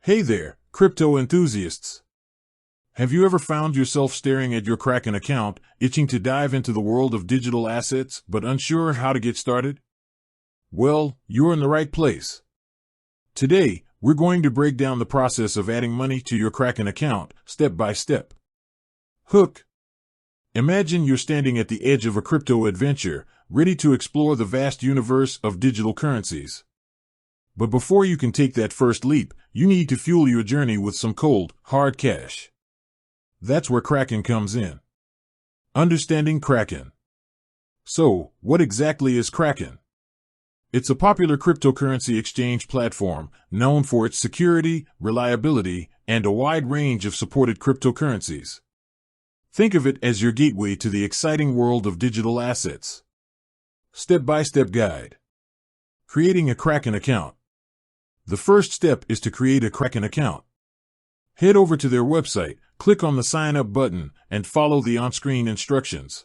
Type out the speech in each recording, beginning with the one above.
Hey there, crypto enthusiasts. Have you ever found yourself staring at your Kraken account, itching to dive into the world of digital assets, but unsure how to get started? Well, you're in the right place. Today, we're going to break down the process of adding money to your Kraken account, step by step. Hook. Imagine you're standing at the edge of a crypto adventure, ready to explore the vast universe of digital currencies. But before you can take that first leap, you need to fuel your journey with some cold, hard cash. That's where Kraken comes in. Understanding Kraken. So, what exactly is Kraken? It's a popular cryptocurrency exchange platform known for its security, reliability, and a wide range of supported cryptocurrencies. Think of it as your gateway to the exciting world of digital assets. Step-by-step guide. Creating a Kraken account. The first step is to create a Kraken account. Head over to their website, click on the Sign Up button, and follow the on-screen instructions.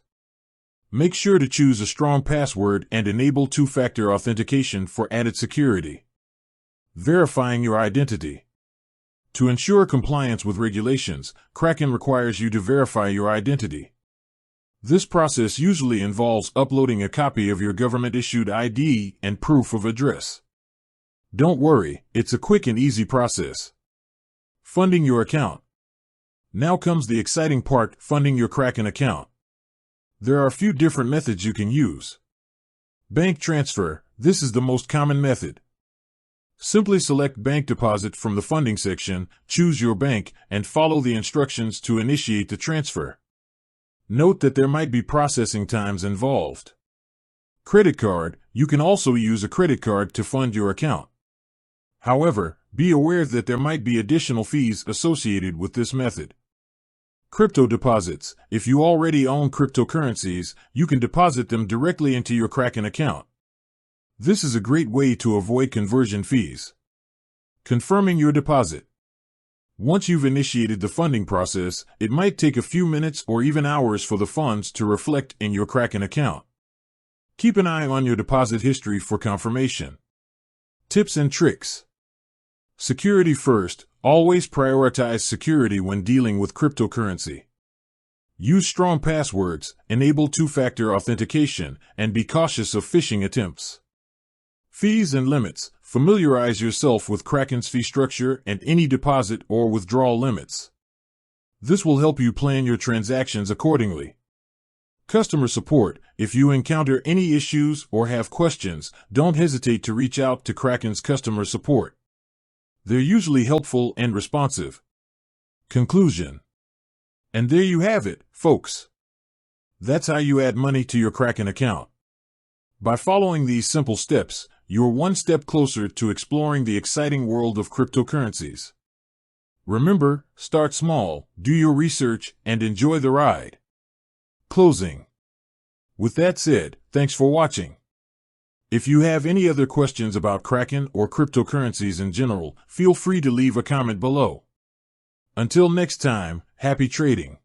Make sure to choose a strong password and enable two-factor authentication for added security. Verifying your identity. To ensure compliance with regulations, Kraken requires you to verify your identity. This process usually involves uploading a copy of your government-issued ID and proof of address. Don't worry, it's a quick and easy process. Funding your account. Now comes the exciting part, funding your Kraken account. There are a few different methods you can use. Bank transfer. This is the most common method. Simply select bank deposit from the funding section, choose your bank, and follow the instructions to initiate the transfer. Note that there might be processing times involved. Credit card. You can also use a credit card to fund your account. However, be aware that there might be additional fees associated with this method. Crypto deposits. If you already own cryptocurrencies, you can deposit them directly into your Kraken account. This is a great way to avoid conversion fees. Confirming your deposit. Once you've initiated the funding process, it might take a few minutes or even hours for the funds to reflect in your Kraken account. Keep an eye on your deposit history for confirmation. Tips and tricks. Security first. Always prioritize security when dealing with cryptocurrency. Use strong passwords, enable two-factor authentication, and be cautious of phishing attempts. Fees and limits. Familiarize yourself with Kraken's fee structure and any deposit or withdrawal limits. This will help you plan your transactions accordingly. Customer support. If you encounter any issues or have questions, don't hesitate to reach out to Kraken's customer support. They're usually helpful and responsive. Conclusion. And there you have it, folks. That's how you add money to your Kraken account. By following these simple steps, you're one step closer to exploring the exciting world of cryptocurrencies. Remember, start small, do your research, and enjoy the ride. Closing. With that said, thanks for watching. If you have any other questions about Kraken or cryptocurrencies in general, feel free to leave a comment below. Until next time, happy trading.